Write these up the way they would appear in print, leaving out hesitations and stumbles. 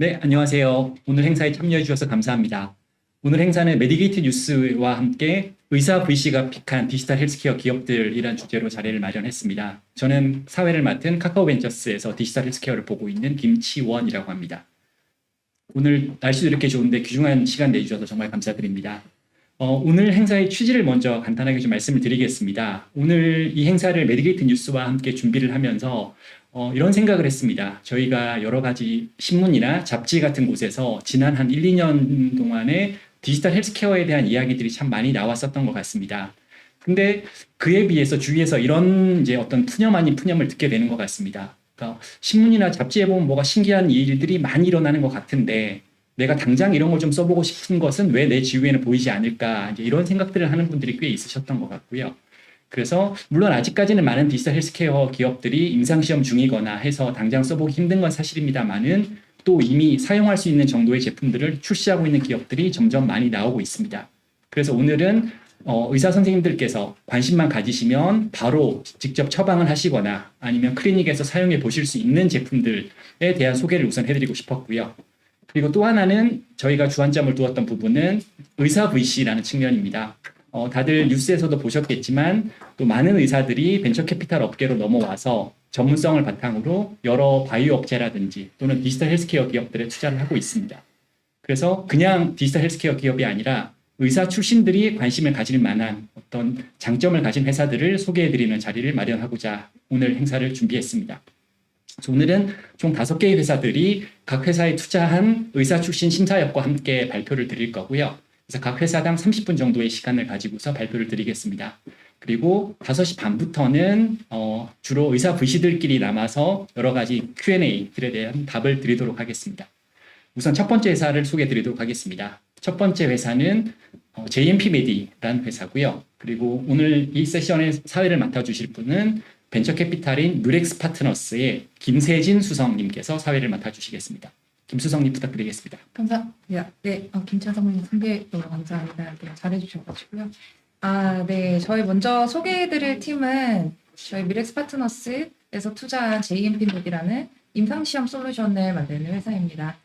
네, 안녕하세요. 오늘 행사에 참여해 주셔서 감사합니다. 오늘 행사는 메디게이트 뉴스와 함께 의사 VC가 픽한 디지털 헬스케어 기업들이란 주제로 자리를 마련했습니다. 저는 사회를 맡은 카카오벤처스에서 디지털 헬스케어를 보고 있는 김치원이라고 합니다. 오늘 날씨도 이렇게 좋은데 귀중한 시간 내주셔서 정말 감사드립니다. 오늘 행사의 취지를 먼저 간단하게 좀 말씀을 드리겠습니다. 오늘 이 행사를 메디게이트 뉴스와 함께 준비를 하면서 이런 생각을 했습니다. 저희가 여러 가지 신문이나 잡지 같은 곳에서 지난 한 1, 2년 동안에 디지털 헬스케어에 대한 이야기들이 참 많이 나왔었던 것 같습니다. 근데 그에 비해서 주위에서 이런 이제 어떤 푸념 아닌 푸념을 듣게 되는 것 같습니다. 그러니까 신문이나 잡지에 보면 뭐가 신기한 일들이 많이 일어나는 것 같은데 내가 당장 이런 걸 좀 써보고 싶은 것은 왜 내 지위에는 보이지 않을까 이제 이런 생각들을 하는 분들이 꽤 있으셨던 것 같고요. 그래서 물론 아직까지는 많은 디지털 헬스케어 기업들이 임상시험 중이거나 해서 당장 써보기 힘든 건 사실입니다만은 또 이미 사용할 수 있는 정도의 제품들을 출시하고 있는 기업들이 점점 많이 나오고 있습니다. 그래서 오늘은 의사 선생님들께서 관심만 가지시면 바로 직접 처방을 하시거나 아니면 클리닉에서 사용해 보실 수 있는 제품들에 대한 소개를 우선 해드리고 싶었고요. 그리고 또 하나는 저희가 주안점을 두었던 부분은 의사 VC라는 측면입니다. 다들 뉴스에서도 보셨겠지만 또 많은 의사들이 벤처 캐피탈 업계로 넘어와서 전문성을 바탕으로 여러 바이오 업체라든지 또는 디지털 헬스케어 기업들에 투자를 하고 있습니다. 그래서 그냥 디지털 헬스케어 기업이 아니라 의사 출신들이 관심을 가질 만한 어떤 장점을 가진 회사들을 소개해드리는 자리를 마련하고자 오늘 행사를 준비했습니다. 그래서 오늘은 총 5개의 회사들이 각 회사에 투자한 의사 출신 심사역과 함께 발표를 드릴 거고요. 그래서 각 회사당 30분 정도의 시간을 가지고서 발표를 드리겠습니다. 그리고 5시 반부터는 주로 의사 VC들끼리 남아서 여러 가지 Q&A들에 대한 답을 드리도록 하겠습니다. 우선 첫 번째 회사를 소개해 드리도록 하겠습니다. 첫 번째 회사는 JMP 메디라는 회사고요. 그리고 오늘 이 세션의 사회를 맡아주실 분은 벤처 캐피탈인 누렉스 파트너스의 김세진 수석님께서 사회를 맡아주시겠습니다. 김수석님 부탁드리겠습니다. 감사합니다. 네, 김찬성님 소개 너무 감사합니다. 네, 잘해주셔가지고요. 네, 저희 먼저 소개해드릴 팀은 저희 미렉스 파트너스에서 투자한 JMPMed이라는 임상시험 솔루션을 만드는 회사입니다.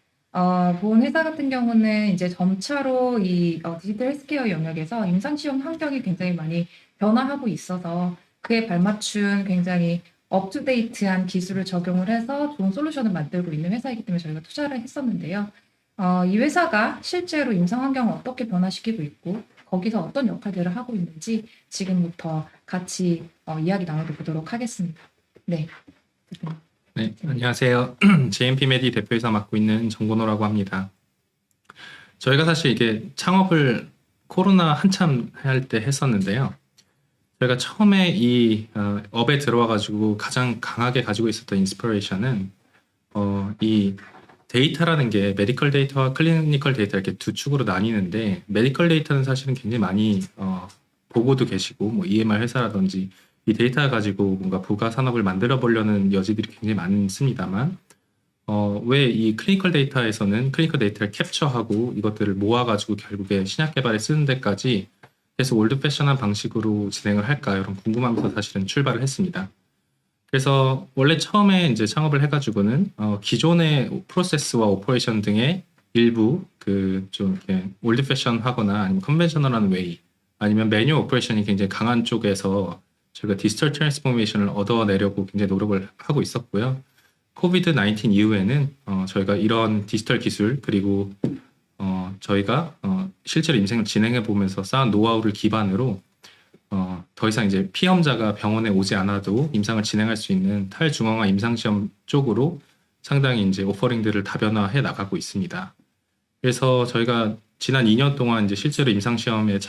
본 회사 같은 경우는 이제 점차로 이 디지털 헬스케어 영역에서 임상시험 환경이 굉장히 많이 변화하고 있어서 그에 발맞춘 굉장히 업투데이트한 기술을 적용을 해서 좋은 솔루션을 만들고 있는 회사이기 때문에 저희가 투자를 했었는데요. 이 회사가 실제로 임상 환경을 어떻게 변화시키고 있고 거기서 어떤 역할들을 하고 있는지 지금부터 같이 이야기 나눠보도록 하겠습니다. 네. 네, 안녕하세요. JMP 메디 대표이사 맡고 있는 정건호라고 합니다. 저희가 사실 이게 창업을 코로나 한참 할 때 했었는데요. 저희가 처음에 이 업에 들어와가지고 가장 강하게 가지고 있었던 인스피레이션은 이 데이터라는 게 메디컬 데이터와 클리니컬 데이터 이렇게 두 축으로 나뉘는데 메디컬 데이터는 사실은 굉장히 많이 보고도 계시고 뭐 EMR 회사라든지 이 데이터 가지고 뭔가 부가 산업을 만들어 보려는 여지들이 굉장히 많습니다만 왜 이 클리니컬 데이터에서는 클리니컬 데이터를 캡처하고 이것들을 모아가지고 결국에 신약 개발에 쓰는 데까지 계속 올드 패션한 방식으로 진행을 할까 이런 궁금함에서 사실은 출발을 했습니다. 그래서 원래 처음에 이제 창업을 해가지고는 기존의 프로세스와 오퍼레이션 등의 일부 그 좀 이렇게 올드 패션하거나 아니면 컨벤셔널한 웨이 아니면 매뉴얼 오퍼레이션이 굉장히 강한 쪽에서 저희가 디지털 트랜스포메이션을 얻어내려고 굉장히 노력을 하고 있었고요. 코비드 19 이후에는 저희가 이런 디지털 기술 그리고 저희가 실제로 임상을 진행해 보면서 쌓은 노하우를 기반으로 더 이상 이제 피험자가 병원에 오지 않아도 임상을 진행할 수 있는 탈중앙화 임상시험 쪽으로 상당히 이제 오퍼링들을 다변화해 나가고 있습니다. 그래서 저희가 지난 2년 동안 이제 실제로 임상시험을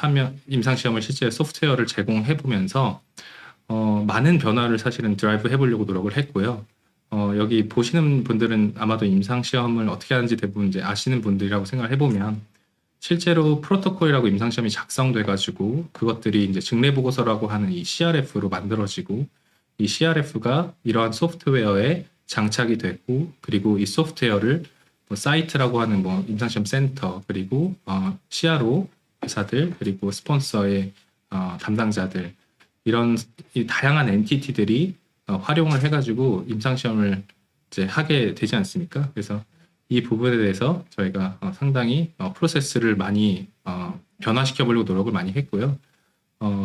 실제 소프트웨어를 제공해 보면서 많은 변화를 사실은 드라이브 해보려고 노력을 했고요. 여기 보시는 분들은 아마도 임상시험을 어떻게 하는지 대부분 이제 아시는 분들이라고 생각을 해보면 실제로 프로토콜이라고 임상시험이 작성돼가지고 그것들이 이제 증례보고서라고 하는 이 CRF로 만들어지고 이 CRF가 이러한 소프트웨어에 장착이 되고 그리고 이 소프트웨어를 뭐 사이트라고 하는 뭐 임상시험 센터 그리고 CRO 회사들 그리고 스폰서의 담당자들 이런 이 다양한 엔티티들이 활용을 해가지고 임상시험을 이제 하게 되지 않습니까? 그래서 이 부분에 대해서 저희가 상당히 프로세스를 많이 변화시켜 보려고 노력을 많이 했고요.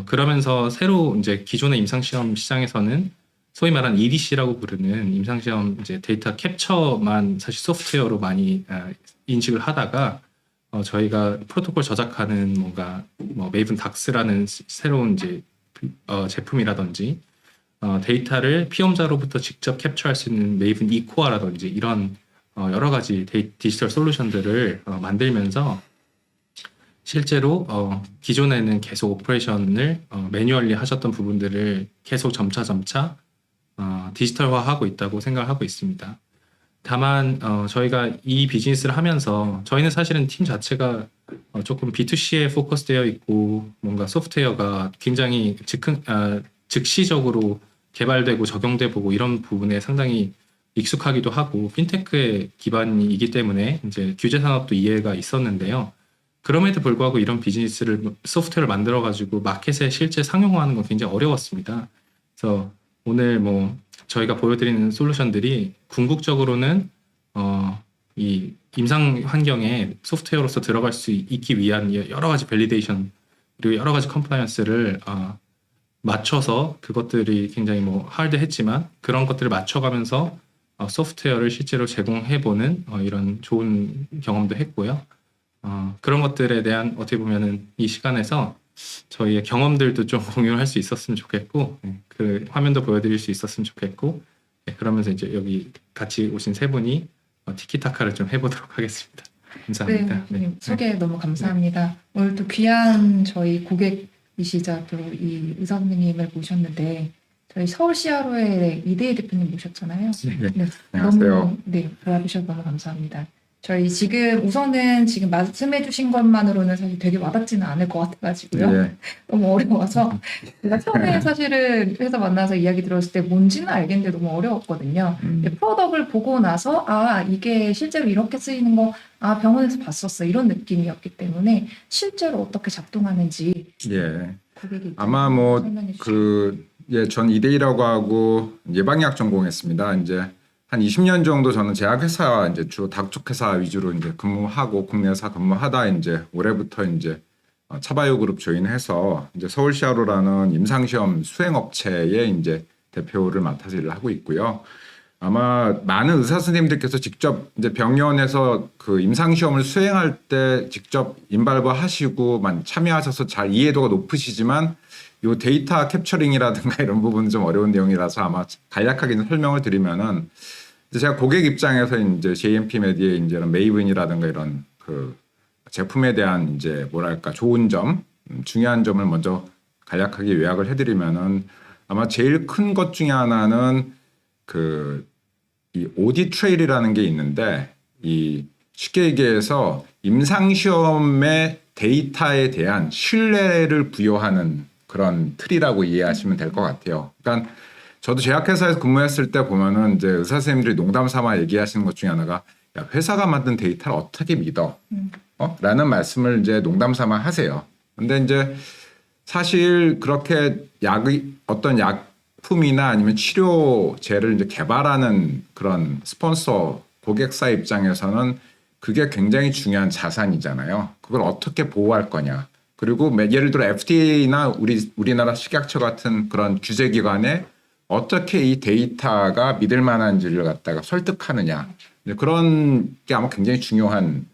그러면서 새로 이제 기존의 임상시험 시장에서는 소위 말하는 EDC라고 부르는 임상시험 이제 데이터 캡처만 사실 소프트웨어로 많이 인식을 하다가 저희가 프로토콜 저작하는 뭔가 뭐 메이븐 닥스라는 새로운 이제 제품이라든지 데이터를 피험자로부터 직접 캡처할 수 있는 메이븐 이코아라든지 이런 여러 가지 디지털 솔루션들을 만들면서 실제로 기존에는 계속 오퍼레이션을 매뉴얼리 하셨던 부분들을 계속 점차 디지털화하고 있다고 생각하고 있습니다. 다만 저희가 이 비즈니스를 하면서 저희는 사실은 팀 자체가 조금 B2C에 포커스되어 있고 뭔가 소프트웨어가 굉장히 즉시적으로 개발되고 적용돼 보고 이런 부분에 상당히 익숙하기도 하고 핀테크의 기반이기 때문에 이제 규제 산업도 이해가 있었는데요. 그럼에도 불구하고 이런 비즈니스를 소프트웨어를 만들어 가지고 마켓에 실제 상용화하는 건 굉장히 어려웠습니다. 그래서 오늘 뭐 저희가 보여드리는 솔루션들이 궁극적으로는 이 임상 환경에 소프트웨어로서 들어갈 수 있기 위한 여러 가지 밸리데이션 그리고 여러 가지 컴플라이언스를 맞춰서 그것들이 굉장히 뭐 하드했지만 그런 것들을 맞춰가면서 소프트웨어를 실제로 제공해보는 이런 좋은 경험도 했고요. 그런 것들에 대한 어떻게 보면은 이 시간에서 저희의 경험들도 좀 공유할 수 있었으면 좋겠고 그 화면도 보여드릴 수 있었으면 좋겠고 그러면서 이제 여기 같이 오신 세 분이 티키타카를 좀 해보도록 하겠습니다. 감사합니다. 네, 소개 너무 감사합니다. 오늘 또 귀한 저희 고객이시자 또 이 의사 선생님을 모셨는데 저희 서울 CRO의 이대희 대표님 모셨잖아요. 네. 안녕하세요. 너무 도와주셔서 너무 감사합니다. 저희 지금 우선은 지금 말씀해주신 것만으로는 사실 되게 와닿지는 않을 것 같아가지고요. 예. 너무 어려워서 제가 처음에 사실은 회사 만나서 이야기 들었을 때 뭔지는 알겠는데 너무 어려웠거든요. 근데 프로덕을 보고 나서 이게 실제로 이렇게 쓰이는 거 병원에서 봤었어 이런 느낌이었기 때문에 실제로 어떻게 작동하는지 예. 고객이 아마 설명해 주시죠. 전 이대희라고 하고 예방약 전공했습니다. 이제 한 20년 정도 저는 제약회사 이제 주로 닥쪽 회사 위주로 이제 근무하고 국내에서 근무하다 이제 올해부터 이제 차바이오그룹 조인해서 이제 서울시아로라는 임상시험 수행업체의 이제 대표를 맡아서 일을 하고 있고요. 아마 많은 의사 선생님들께서 직접 이제 병원에서 그 임상시험을 수행할 때 직접 인발브 하시고 참여하셔서 잘 이해도가 높으시지만 요 데이터 캡처링이라든가 이런 부분은 좀 어려운 내용이라서 아마 간략하게 설명을 드리면은 제가 고객 입장에서 이제 JMP 메디의 이제 메이븐이라든가 이런 그 제품에 대한 이제 뭐랄까 좋은 점, 중요한 점을 먼저 간략하게 요약을 해드리면은 아마 제일 큰 것 중에 하나는 이 오디트 트레일이라는 게 있는데 이 쉽게 얘기해서 임상시험의 데이터에 대한 신뢰를 부여하는 그런 틀이라고 이해하시면 될 것 같아요. 그러니까 저도 제약회사에서 근무했을 때 보면은 이제 의사 선생님들이 농담 삼아 얘기하시는 것 중에 하나가 야, 회사가 만든 데이터를 어떻게 믿어? 라는 말씀을 이제 농담 삼아 하세요. 근데 이제 사실 그렇게 어떤 약품이나 아니면 치료제를 이제 개발하는 그런 스폰서 고객사 입장에서는 그게 굉장히 중요한 자산이잖아요. 그걸 어떻게 보호할 거냐. 그리고 예를 들어 FDA나 우리나라 식약처 같은 그런 규제기관에 어떻게 이 데이터가 믿을 만한지를 갖다가 설득하느냐. 그런 게 아마 굉장히 중요한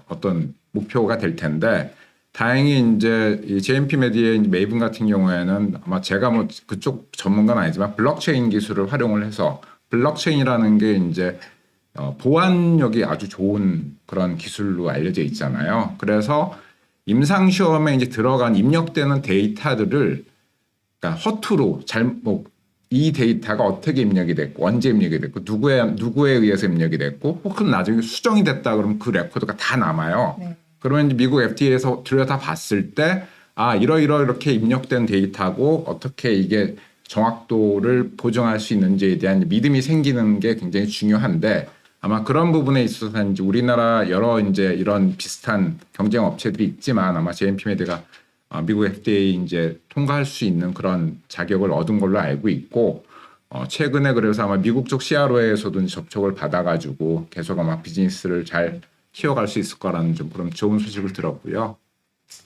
어떤 목표가 될 텐데 다행히 이제 이 JMP 메디의 메이븐 같은 경우에는 아마 제가 뭐 그쪽 전문가는 아니지만 블록체인 기술을 활용을 해서 블록체인이라는 게 이제 보안력이 아주 좋은 그런 기술로 알려져 있잖아요. 그래서 임상시험에 이제 들어간 입력되는 데이터들을 그러니까 허투루 이 데이터가 어떻게 입력이 됐고 언제 입력이 됐고 누구에 의해서 입력이 됐고 혹은 나중에 수정이 됐다 그러면 그 레코드가 다 남아요. 네. 그러면 이제 미국 FDA에서 들여다 봤을 때 이렇게 입력된 데이터고 어떻게 이게 정확도를 보증할 수 있는지에 대한 믿음이 생기는 게 굉장히 중요한데 아마 그런 부분에 있어서 이제 우리나라 여러 이제 이런 비슷한 경쟁 업체들이 있지만 아마 JMP 메디가 미국 FDA 이제 통과할 수 있는 그런 자격을 얻은 걸로 알고 있고 최근에 그래서 아마 미국 쪽 CRO에서도 접촉을 받아가지고 계속 아마 비즈니스를 잘 키워갈 수 있을 거라는 좀 그런 좋은 소식을 들었고요.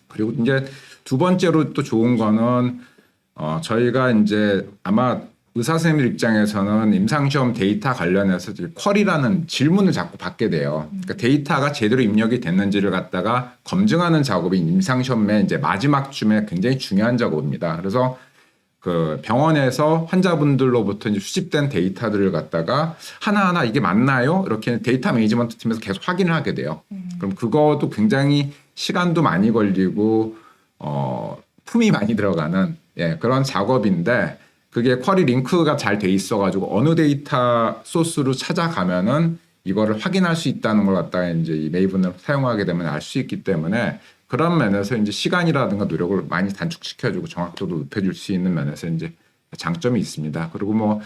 그리고 이제 두 번째로 또 좋은 거는 저희가 이제 아마 의사 선생님들 입장에서는 임상시험 데이터 관련해서 이제 쿼리라는 질문을 자꾸 받게 돼요. 그러니까 데이터가 제대로 입력이 됐는지를 갖다가 검증하는 작업이 임상시험의 이제 마지막 쯤에 굉장히 중요한 작업입니다. 그래서 그 병원에서 환자분들로부터 이제 수집된 데이터들을 갖다가 하나하나 이게 맞나요? 이렇게 데이터 매니지먼트 팀에서 계속 확인을 하게 돼요. 그럼 그것도 굉장히 시간도 많이 걸리고 품이 많이 들어가는 그런 작업인데 그게 쿼리 링크가 잘 돼 있어가지고 어느 데이터 소스로 찾아가면은 이거를 확인할 수 있다는 걸 갖다가 이제 이 메이븐을 사용하게 되면 알 수 있기 때문에 그런 면에서 이제 시간이라든가 노력을 많이 단축시켜주고 정확도도 높여줄 수 있는 면에서 이제 장점이 있습니다. 그리고 뭐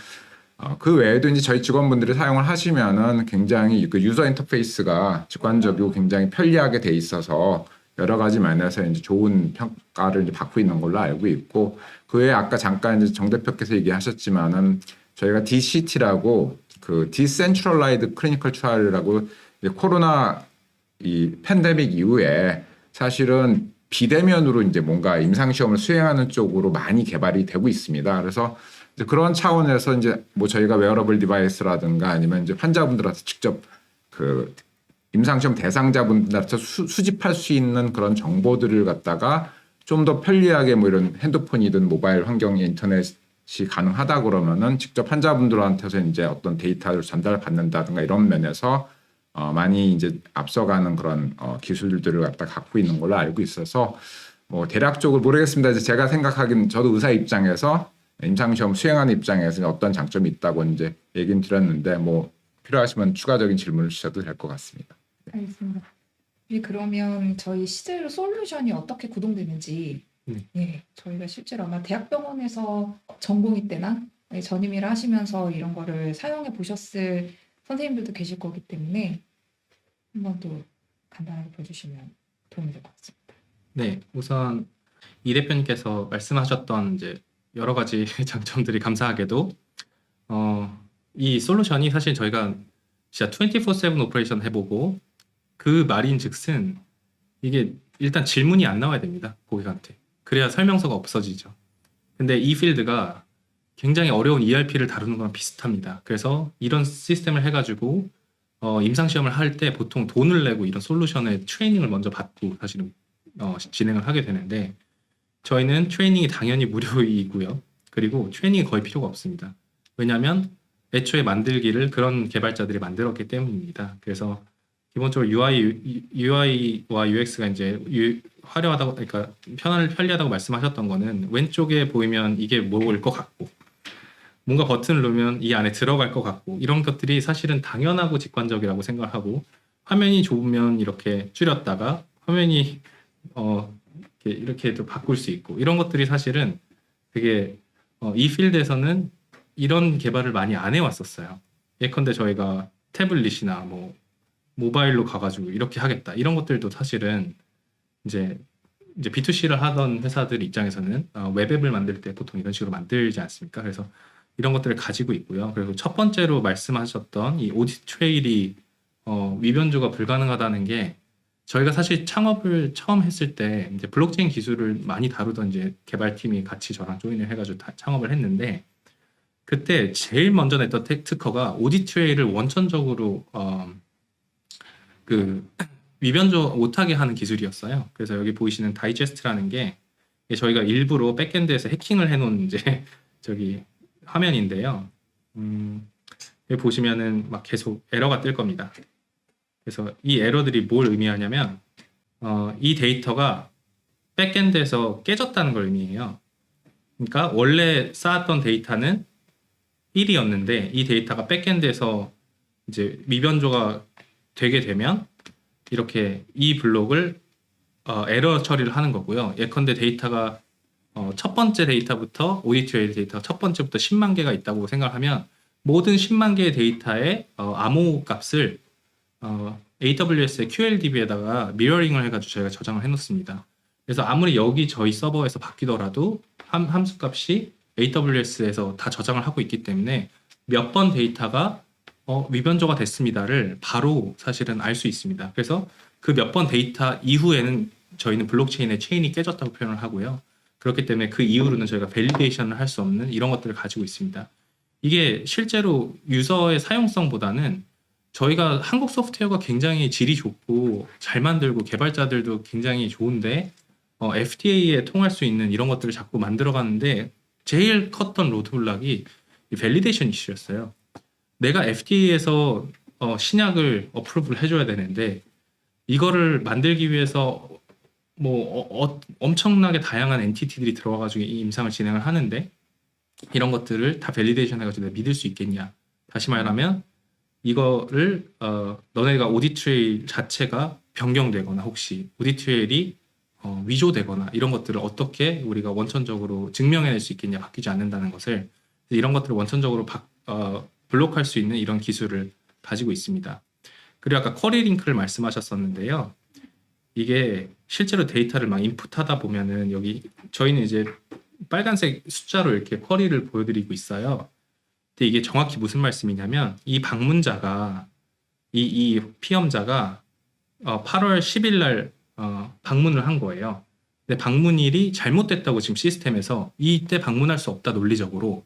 그 외에도 이제 저희 직원분들이 사용을 하시면은 굉장히 그 유저 인터페이스가 직관적이고 굉장히 편리하게 돼 있어서 여러 가지 면에서 이제 좋은 평가를 이제 받고 있는 걸로 알고 있고 그 외에 아까 잠깐 이제 정 대표께서 얘기하셨지만은 저희가 DCT라고 그 Decentralized Clinical Trial이라고 코로나 이 팬데믹 이후에 사실은 비대면으로 이제 뭔가 임상시험을 수행하는 쪽으로 많이 개발이 되고 있습니다. 그래서 이제 그런 차원에서 이제 뭐 저희가 웨어러블 디바이스라든가 아니면 이제 환자분들한테 직접 그 임상시험 대상자분들한테 수집할 수 있는 그런 정보들을 갖다가 좀 더 편리하게 뭐 이런 핸드폰이든 모바일 환경에 인터넷이 가능하다 그러면은 직접 환자분들한테서 이제 어떤 데이터를 전달받는다든가 이런 면에서 많이 이제 앞서가는 그런 기술들을 갖고 있는 걸로 알고 있어서 뭐 대략적으로 모르겠습니다. 이제 제가 생각하기는 저도 의사 입장에서 임상시험 수행하는 입장에서 어떤 장점이 있다고 이제 얘기는 드렸는데 뭐 필요하시면 추가적인 질문을 주셔도 될 것 같습니다. 알겠습니다. 그러면 저희 실제로 솔루션이 어떻게 구동되는지 저희가 실제로 아마 대학병원에서 전공의 때나 전임의를 하시면서 이런 거를 사용해 보셨을 선생님들도 계실 거기 때문에 한번 또 간단하게 보여주시면 도움이 될 것 같습니다. 네, 우선 이 대표님께서 말씀하셨던 이제 여러 가지 장점들이 감사하게도 이 솔루션이 사실 저희가 진짜 24/7 오퍼레이션 해보고 그 말인즉슨 이게 일단 질문이 안 나와야 됩니다. 고객한테. 그래야 설명서가 없어지죠. 근데 이 필드가 굉장히 어려운 ERP를 다루는 거랑 비슷합니다. 그래서 이런 시스템을 해가지고 임상시험을 할 때 보통 돈을 내고 이런 솔루션의 트레이닝을 먼저 받고 사실은 진행을 하게 되는데 저희는 트레이닝이 당연히 무료이고요. 그리고 트레이닝이 거의 필요가 없습니다. 왜냐하면 애초에 만들기를 그런 개발자들이 만들었기 때문입니다. 그래서 기본적으로 UI와 UX가 이제 화려하다고, 그러니까 편리하다고 말씀하셨던 거는 왼쪽에 보이면 이게 뭐일 것 같고 뭔가 버튼을 누르면 이 안에 들어갈 것 같고 이런 것들이 사실은 당연하고 직관적이라고 생각하고 화면이 좁으면 이렇게 줄였다가 화면이 이렇게 또 바꿀 수 있고 이런 것들이 사실은 되게 이 필드에서는 이런 개발을 많이 안 해왔었어요. 예컨대 저희가 태블릿이나 뭐 모바일로 가가지고 이렇게 하겠다 이런 것들도 사실은 이제 B2C를 하던 회사들 입장에서는 웹앱을 만들 때 보통 이런 식으로 만들지 않습니까? 그래서 이런 것들을 가지고 있고요. 그리고 첫 번째로 말씀하셨던 이 오디트 트레일이 위변조가 불가능하다는 게 저희가 사실 창업을 처음 했을 때 이제 블록체인 기술을 많이 다루던 이제 개발팀이 같이 저랑 조인을 해가지고 창업을 했는데 그때 제일 먼저 냈던 특허가 오디트 트레일을 원천적으로 그 위변조 못하게 하는 기술이었어요. 그래서 여기 보이시는 다이제스트라는 게 저희가 일부러 백엔드에서 해킹을 해놓은 이제 저기 화면인데요. 여기 보시면은 막 계속 에러가 뜰 겁니다. 그래서 이 에러들이 뭘 의미하냐면 이 데이터가 백엔드에서 깨졌다는 걸 의미해요. 그러니까 원래 쌓았던 데이터는 1이었는데 이 데이터가 백엔드에서 이제 미변조가 되게 되면 이렇게 이 블록을 에러 처리를 하는 거고요. 예컨대 데이터가 첫 번째 데이터부터 오디트 데이터 첫 번째부터 10만 개가 있다고 생각하면 모든 10만 개의 데이터의 암호 값을 AWS의 QLDB에다가 미러링을 해가지고 저희가 저장을 해놓습니다. 그래서 아무리 여기 저희 서버에서 바뀌더라도 함수 값이 AWS에서 다 저장을 하고 있기 때문에 몇 번 데이터가 위변조가 됐습니다를 바로 사실은 알 수 있습니다. 그래서 그 몇 번 데이터 이후에는 저희는 블록체인의 체인이 깨졌다고 표현을 하고요. 그렇기 때문에 그 이후로는 저희가 밸리데이션을 할 수 없는 이런 것들을 가지고 있습니다. 이게 실제로 유저의 사용성보다는 저희가 한국 소프트웨어가 굉장히 질이 좋고 잘 만들고 개발자들도 굉장히 좋은데 FTA에 통할 수 있는 이런 것들을 자꾸 만들어 가는데 제일 컸던 로드블락이 이 밸리데이션 이슈였어요. 내가 FTA에서 신약을 어프로브를 해줘야 되는데 이거를 만들기 위해서 엄청나게 다양한 엔티티들이 들어와가지고 이 임상을 진행을 하는데 이런 것들을 다 밸리데이션 해가지고 내가 믿을 수 있겠냐. 다시 말하면 이거를 너네가 오디트 트레일 자체가 변경되거나 혹시 오디트 트레일이 위조되거나 이런 것들을 어떻게 우리가 원천적으로 증명해낼 수 있겠냐. 바뀌지 않는다는 것을 이런 것들을 원천적으로 블록할 수 있는 이런 기술을 가지고 있습니다. 그리고 아까 쿼리 링크를 말씀하셨었는데요. 이게 실제로 데이터를 막 인풋하다 보면은 여기 저희는 이제 빨간색 숫자로 이렇게 쿼리를 보여드리고 있어요. 근데 이게 정확히 무슨 말씀이냐면 이 방문자가 이 피험자가 8월 10일 날 방문을 한 거예요. 근데 방문일이 잘못됐다고 지금 시스템에서 이때 방문할 수 없다 논리적으로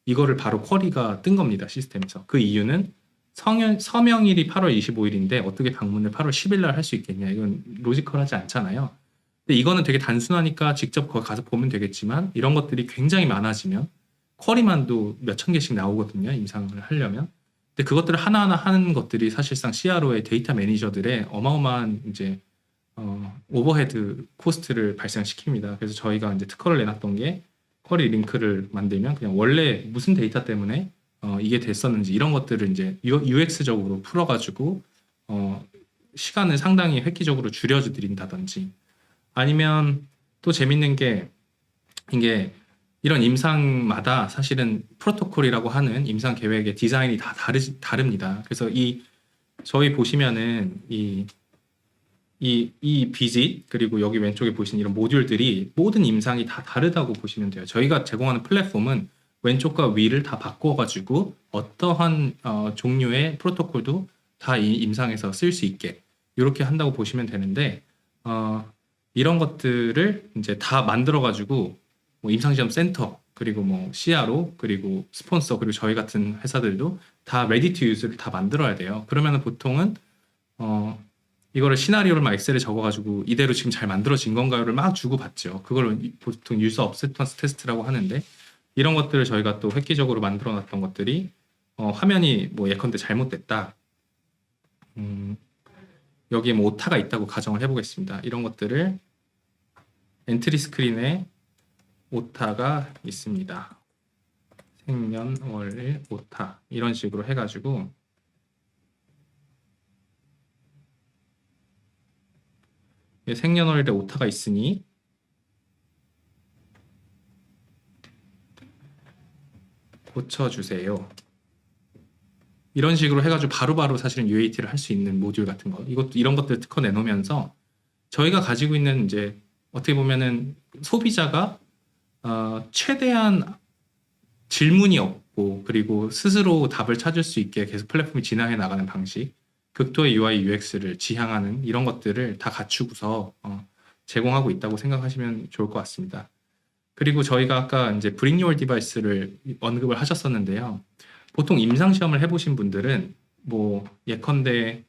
이거를 바로 쿼리가 뜬 겁니다. 시스템에서. 그 이유는 서명일이 8월 25일인데 어떻게 방문을 8월 10일 날 할 수 있겠냐. 이건 로지컬하지 않잖아요. 근데 이거는 되게 단순하니까 직접 거기 가서 보면 되겠지만 이런 것들이 굉장히 많아지면 쿼리만도 몇천 개씩 나오거든요. 임상을 하려면. 근데 그것들을 하나하나 하는 것들이 사실상 CRO의 데이터 매니저들의 어마어마한 이제 오버헤드 코스트를 발생시킵니다. 그래서 저희가 이제 특허를 내놨던 게 쿼리 링크를 만들면 그냥 원래 무슨 데이터 때문에 이게 됐었는지 이런 것들을 이제 UX적으로 풀어가지고 시간을 상당히 획기적으로 줄여드린다든지 아니면 또 재밌는 게 이게 이런 임상마다 사실은 프로토콜이라고 하는 임상 계획의 디자인이 다 다릅니다. 그래서 저희 보시면은 이 비짓 그리고 여기 왼쪽에 보시는 이런 모듈들이 모든 임상이 다 다르다고 보시면 돼요. 저희가 제공하는 플랫폼은 왼쪽과 위를 다 바꿔가지고 어떠한 종류의 프로토콜도 다 이 임상에서 쓸 수 있게 이렇게 한다고 보시면 되는데 이런 것들을 이제 다 만들어가지고 뭐 임상시험 센터 그리고 뭐 CRO 그리고 스폰서 그리고 저희 같은 회사들도 다 레디 투 유즈를 다 만들어야 돼요. 그러면은 보통은 이거를 시나리오를 막 엑셀에 적어가지고 이대로 지금 잘 만들어진 건가요를 막 주고 받죠. 그걸 보통 유저 업세턴스 테스트라고 하는데 이런 것들을 저희가 또 획기적으로 만들어놨던 것들이 화면이 뭐 예컨대 잘못됐다. 여기에 뭐 오타가 있다고 가정을 해보겠습니다. 이런 것들을 엔트리 스크린에 오타가 있습니다. 생년월일 오타 이런 식으로 해가지고 생년월일에 오타가 있으니 고쳐주세요. 이런 식으로 해가지고 바로바로 사실은 UAT를 할 수 있는 모듈 같은 거 이런 것들 특허 내놓으면서 저희가 가지고 있는 이제 어떻게 보면은 소비자가 최대한 질문이 없고 그리고 스스로 답을 찾을 수 있게 계속 플랫폼이 진화해 나가는 방식 극도의 UI UX를 지향하는 이런 것들을 다 갖추고서 제공하고 있다고 생각하시면 좋을 것 같습니다. 그리고 저희가 아까 이제 Bring Your Device를 언급을 하셨었는데요. 보통 임상시험을 해보신 분들은 뭐 예컨대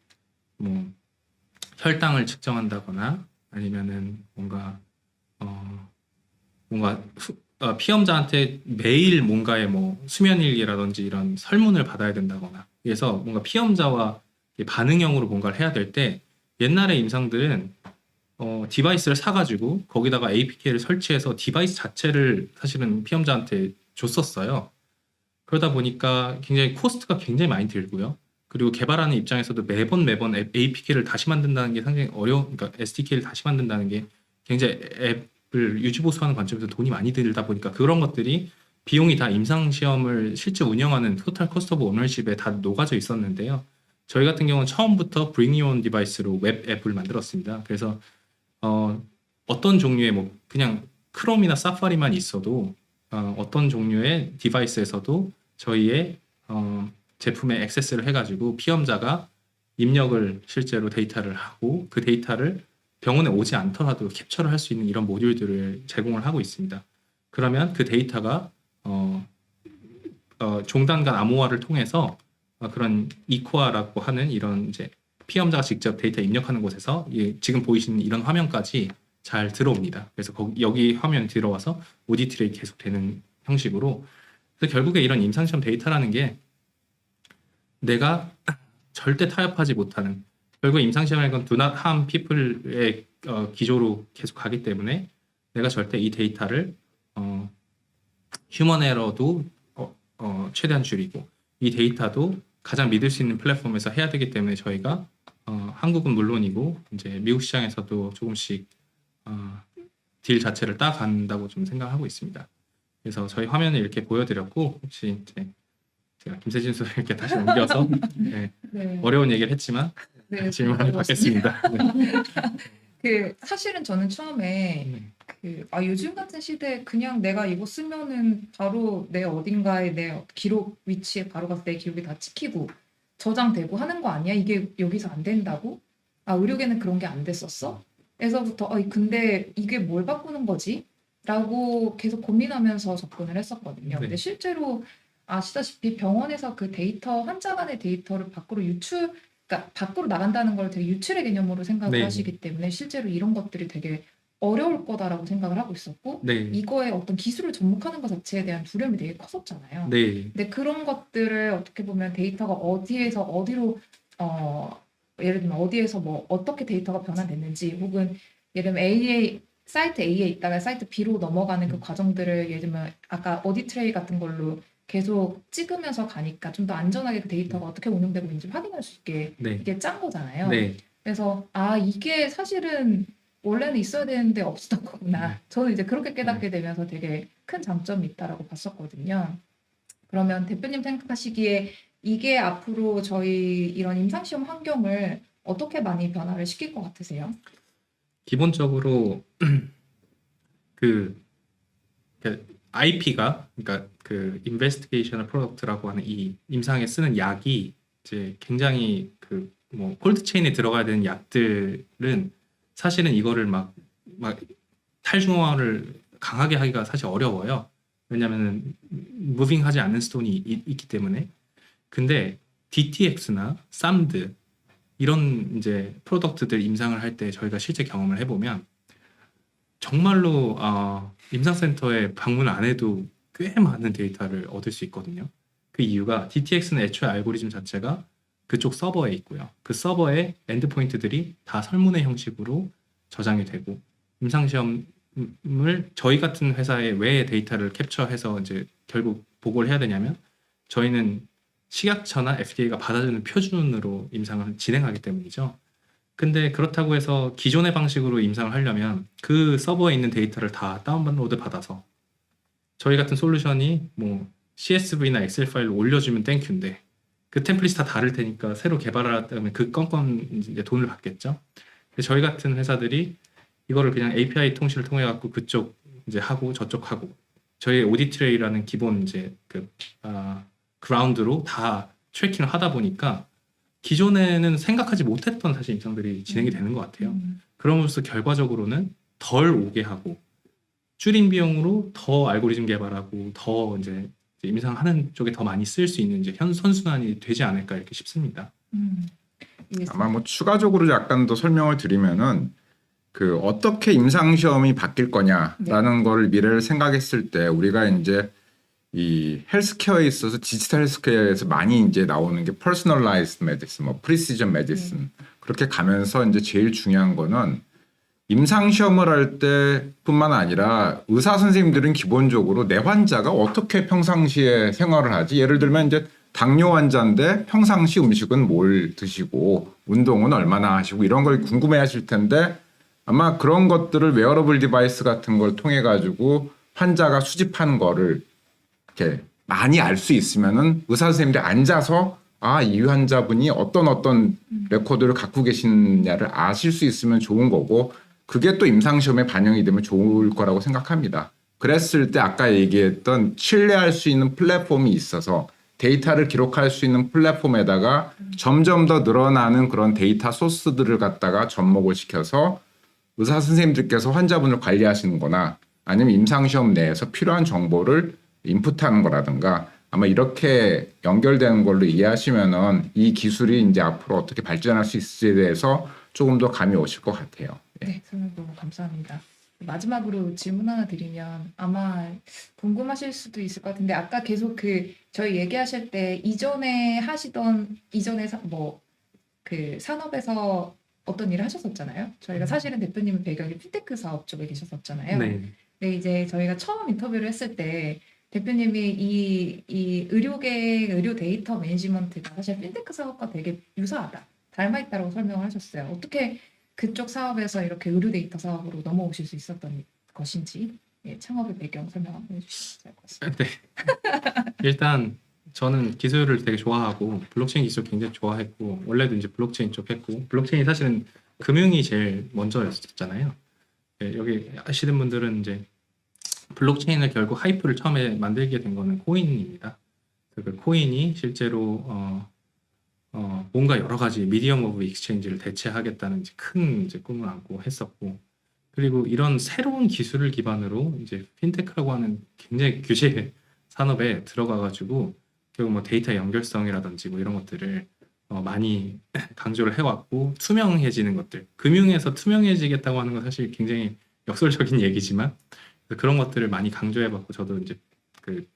뭐 혈당을 측정한다거나 아니면은 뭔가 피험자한테 매일 뭔가의 뭐 수면일기라든지 이런 설문을 받아야 된다거나 그래서 뭔가 피험자와 반응형으로 뭔가를 해야 될 때 옛날의 임상들은 디바이스를 사가지고 거기다가 APK를 설치해서 디바이스 자체를 사실은 피험자한테 줬었어요. 그러다 보니까 굉장히 코스트가 굉장히 많이 들고요. 그리고 개발하는 입장에서도 매번 APK를 다시 만든다는 게 상당히 그러니까 SDK를 다시 만든다는 게 굉장히 앱을 유지보수하는 관점에서 돈이 많이 들다 보니까 그런 것들이 비용이 다 임상시험을 실제 운영하는 토탈 코스트 오브 오너십에 다 녹아져 있었는데요. 저희 같은 경우는 처음부터 Bring Your Own Device로 웹 앱을 만들었습니다. 그래서 어떤 종류의 뭐 그냥 크롬이나 사파리만 있어도 어떤 종류의 디바이스에서도 저희의 제품에 액세스를 해가지고 피험자가 입력을 실제로 데이터를 하고 그 데이터를 병원에 오지 않더라도 캡처를 할 수 있는 이런 모듈들을 제공을 하고 있습니다. 그러면 그 데이터가 종단 간 암호화를 통해서 그런 이코아라고 하는 이런 이제 피험자가 직접 데이터 입력하는 곳에서 지금 보이시는 이런 화면까지 잘 들어옵니다. 그래서 여기 화면이 들어와서 오디 트레이 계속 되는 형식으로. 그래서 결국에 이런 임상시험 데이터라는 게 내가 절대 타협하지 못하는, 결국 임상시험이라는 건 do not harm people의 기조로 계속 가기 때문에 내가 절대 이 데이터를 휴먼 에러도 최대한 줄이고 이 데이터도 가장 믿을 수 있는 플랫폼에서 해야 되기 때문에 저희가 한국은 물론이고 이제 미국 시장에서도 조금씩 딜 자체를 따간다고 좀 생각하고 있습니다. 그래서 저희 화면을 이렇게 보여드렸고 혹시 이제 제가 김세진 소를 이렇게 다시 옮겨서 네, 네. 어려운 얘기를 했지만 네, 질문을 받겠습니다. 네. 사실은 저는 처음에 요즘 같은 시대에 그냥 내가 이거 쓰면은 바로 내 어딘가에 내 기록 위치에 바로 가서 내 기록이 다 찍히고 저장되고 하는 거 아니야? 이게 여기서 안 된다고? 의료계는 그런 게 안 됐었어? 에서부터 근데 이게 뭘 바꾸는 거지? 라고 계속 고민하면서 접근을 했었거든요. 네. 근데 실제로 아시다시피 병원에서 그 데이터, 환자 간의 데이터를 그러니까 밖으로 나간다는 걸 되게 유출의 개념으로 생각을 네. 하시기 때문에 실제로 이런 것들이 되게 어려울 거다라고 생각을 하고 있었고 네. 이거에 어떤 기술을 접목하는 것 자체에 대한 두려움이 되게 컸었잖아요. 네. 근데 그런 것들을 어떻게 보면 데이터가 어디에서 어디로 예를 들면 어디에서 뭐 어떻게 데이터가 변환됐는지 혹은 예를 들면 사이트 A에 있다가 사이트 B로 넘어가는 그 과정들을 예를 들면 아까 어디 트레이 같은 걸로 계속 찍으면서 가니까 좀 더 안전하게 그 데이터가 어떻게 운영되고 있는지 확인할 수 있게 네. 이게 짠 거잖아요. 네. 그래서 이게 사실은 원래는 있어야 되는데 없었던 거구나. 네. 저는 이제 그렇게 깨닫게 되면서 되게 큰 장점이 있다라고 봤었거든요. 그러면 대표님 생각하시기에 이게 앞으로 저희 이런 임상시험 환경을 어떻게 많이 변화를 시킬 것 같으세요? 기본적으로 그 IP가 그러니까 그 investigational product라고 하는 이 임상에 쓰는 약이 이제 굉장히 그 뭐 콜드 체인에 들어가야 되는 약들은 사실은 이거를 막 탈중화를 강하게 하기가 사실 어려워요. 왜냐하면 무빙하지 않는 스톤이 있기 때문에. 근데 DTX나 쌈드 이런 이제 프로덕트들 임상을 할 때 저희가 실제 경험을 해보면 정말로 임상센터에 방문 안 해도 꽤 많은 데이터를 얻을 수 있거든요. 그 이유가 DTX는 애초에 알고리즘 자체가 그쪽 서버에 있고요. 그 서버에 엔드포인트들이 다 설문의 형식으로 저장이 되고 임상시험을 저희 같은 회사에 왜 데이터를 캡처해서 이제 결국 보고를 해야 되냐면 저희는 식약처나 FDA가 받아주는 표준으로 임상을 진행하기 때문이죠. 근데 그렇다고 해서 기존의 방식으로 임상을 하려면 그 서버에 있는 데이터를 다 다운로드 받아서 저희 같은 솔루션이 뭐 CSV나 엑셀 파일로 올려주면 땡큐인데 그 템플릿이 다 다를 테니까 새로 개발하려면 그 건건 이제 돈을 받겠죠. 저희 같은 회사들이 이거를 그냥 API 통신을 통해 갖고 그쪽 이제 하고 저쪽 하고 저희 오디트레이라는 기본 이제 그라운드로 다 트래킹을 하다 보니까 기존에는 생각하지 못했던 사실 임상들이 진행이 되는 것 같아요. 그럼으로써 결과적으로는 덜 오게 하고 줄인 비용으로 더 알고리즘 개발하고 더 이제 임상하는 쪽에 더 많이 쓸 수 있는 이제 선순환이 되지 않을까 이렇게 싶습니다. 아마 뭐 추가적으로 약간 더 설명을 드리면은 그 어떻게 임상 시험이 바뀔 거냐라는 걸 미래를 생각했을 때 우리가 이제 이 헬스케어에 있어서 디지털 헬스케어에서 많이 이제 나오는 게 퍼스널라이즈드 메디슨, 뭐 프리시전 메디슨 그렇게 가면서 이제 제일 중요한 거는 임상 시험을 할 때뿐만 아니라 의사 선생님들은 기본적으로 내 환자가 어떻게 평상시에 생활을 하지? 예를 들면 이제 당뇨 환자인데 평상시 음식은 뭘 드시고 운동은 얼마나 하시고 이런 걸 궁금해하실 텐데 아마 그런 것들을 웨어러블 디바이스 같은 걸 통해 가지고 환자가 수집하는 거를 이렇게 많이 알 수 있으면은 의사 선생님들이 앉아서 이 환자분이 어떤 레코드를 갖고 계시느냐를 아실 수 있으면 좋은 거고 그게 또 임상시험에 반영이 되면 좋을 거라고 생각합니다. 그랬을 때 아까 얘기했던 신뢰할 수 있는 플랫폼이 있어서 데이터를 기록할 수 있는 플랫폼에다가 점점 더 늘어나는 그런 데이터 소스들을 갖다가 접목을 시켜서 의사 선생님들께서 환자분을 관리하시는 거나 아니면 임상시험 내에서 필요한 정보를 인풋하는 거라든가 아마 이렇게 연결되는 걸로 이해하시면은 이 기술이 이제 앞으로 어떻게 발전할 수 있을지에 대해서 조금 더 감이 오실 것 같아요. 네, 설명 너무 감사합니다. 마지막으로 질문 하나 드리면 아마 궁금하실 수도 있을 것 같은데 아까 계속 저희 얘기하실 때 이전에 그 산업에서 어떤 일을 하셨었잖아요. 저희가 사실은 대표님은 배경이 핀테크 사업 쪽에 계셨었잖아요. 네. 근데 이제 저희가 처음 인터뷰를 했을 때 대표님이 이 의료 데이터 매니지먼트가 사실 핀테크 사업과 되게 유사하다, 닮아 있다고 설명을 하셨어요. 어떻게 그쪽 사업에서 이렇게 의료 데이터 사업으로 넘어오실 수 있었던 것인지 창업의 배경 설명 한번 해주시면 될 것 같습니다. 네. 일단 저는 기술을 되게 좋아하고 블록체인 기술 굉장히 좋아했고 원래도 이제 블록체인 쪽 했고 블록체인이 사실은 금융이 제일 먼저였잖아요. 네, 여기 아시는 분들은 이제 블록체인을 결국 하이프를 처음에 만들게 된 거는 코인입니다. 그 코인이 실제로 뭔가 여러 가지 미디엄 오브 익스체인지를 대체하겠다는 이제 큰 이제 꿈을 안고 했었고 그리고 이런 새로운 기술을 기반으로 이제 핀테크라고 하는 굉장히 규제 산업에 들어가가지고 결국 뭐 데이터 연결성이라든지 뭐 이런 것들을 많이 강조를 해왔고 투명해지는 것들 금융에서 투명해지겠다고 하는 건 사실 굉장히 역설적인 얘기지만 그런 것들을 많이 강조해봤고 저도 이제 그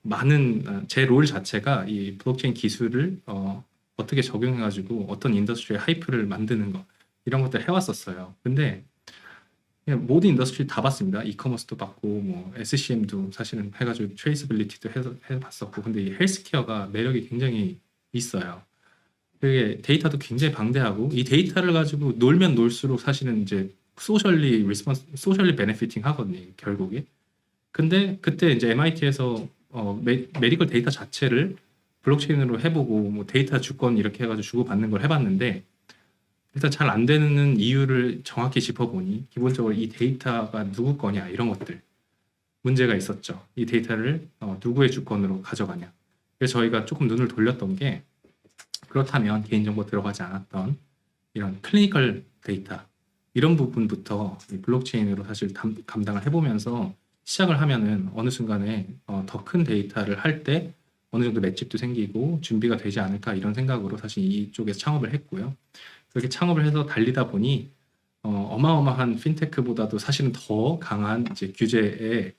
많은 제 롤 자체가 이 블록체인 기술을 어떻게 적용해가지고 어떤 인더스트리의 하이프를 만드는 거 이런 것들 해왔었어요. 근데 그냥 모든 인더스트리 다 봤습니다. 이커머스도 봤고 뭐 SCM도 사실은 해가지고 트레이스빌리티도 해봤었고 근데 이 헬스케어가 매력이 굉장히 있어요. 그게 데이터도 굉장히 방대하고 이 데이터를 가지고 놀면 놀수록 사실은 이제 소셜리 베네피팅 하거든요. 결국에. 근데 그때 이제 MIT에서 메디컬 데이터 자체를 블록체인으로 해보고 뭐 데이터 주권 이렇게 해가지고 주고받는 걸 해봤는데 일단 잘 안 되는 이유를 정확히 짚어보니 기본적으로 이 데이터가 누구 거냐 이런 것들 문제가 있었죠. 이 데이터를 누구의 주권으로 가져가냐. 그래서 저희가 조금 눈을 돌렸던 게 그렇다면 개인정보 들어가지 않았던 이런 클리니컬 데이터 이런 부분부터 이 블록체인으로 사실 감당을 해보면서 시작을 하면은 어느 순간에 더 큰 데이터를 할 때 어느 정도 맷집도 생기고 준비가 되지 않을까 이런 생각으로 사실 이쪽에서 창업을 했고요. 그렇게 창업을 해서 달리다 보니 어마어마한 핀테크보다도 사실은 더 강한 이제 규제에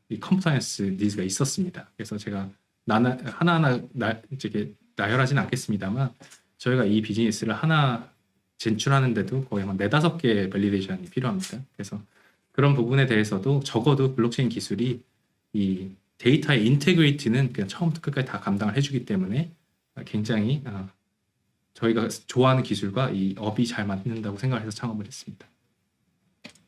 이 컴플라이언스 니즈가 있었습니다. 그래서 제가 하나하나 이제 나열하지는 않겠습니다만 저희가 이 비즈니스를 하나 진출하는데도 거의 한 4-5개의 밸리데이션이 필요합니다. 그래서 그런 부분에 대해서도 적어도 블록체인 기술이 이 데이터의 인테그리티는 그냥 처음부터 끝까지 다 감당을 해주기 때문에 굉장히 저희가 좋아하는 기술과 이 업이 잘 맞는다고 생각해서 창업을 했습니다.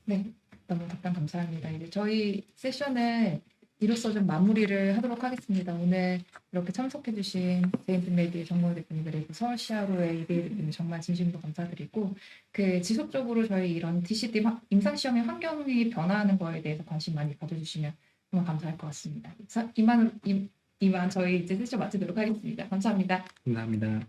네, 너무 답변 감사합니다. 이제 저희 세션을 이로써 좀 마무리를 하도록 하겠습니다. 오늘 이렇게 참석해주신 제임스메디 정모 대표님 그리고 서울시아로의 이대 대표님 정말 진심으로 감사드리고 지속적으로 저희 이런 DCT 임상시험의 환경이 변화하는 거에 대해서 관심 많이 가져주시면 정말 감사할 것 같습니다. 이만 저희 이제 세션 마치도록 하겠습니다. 감사합니다. 감사합니다.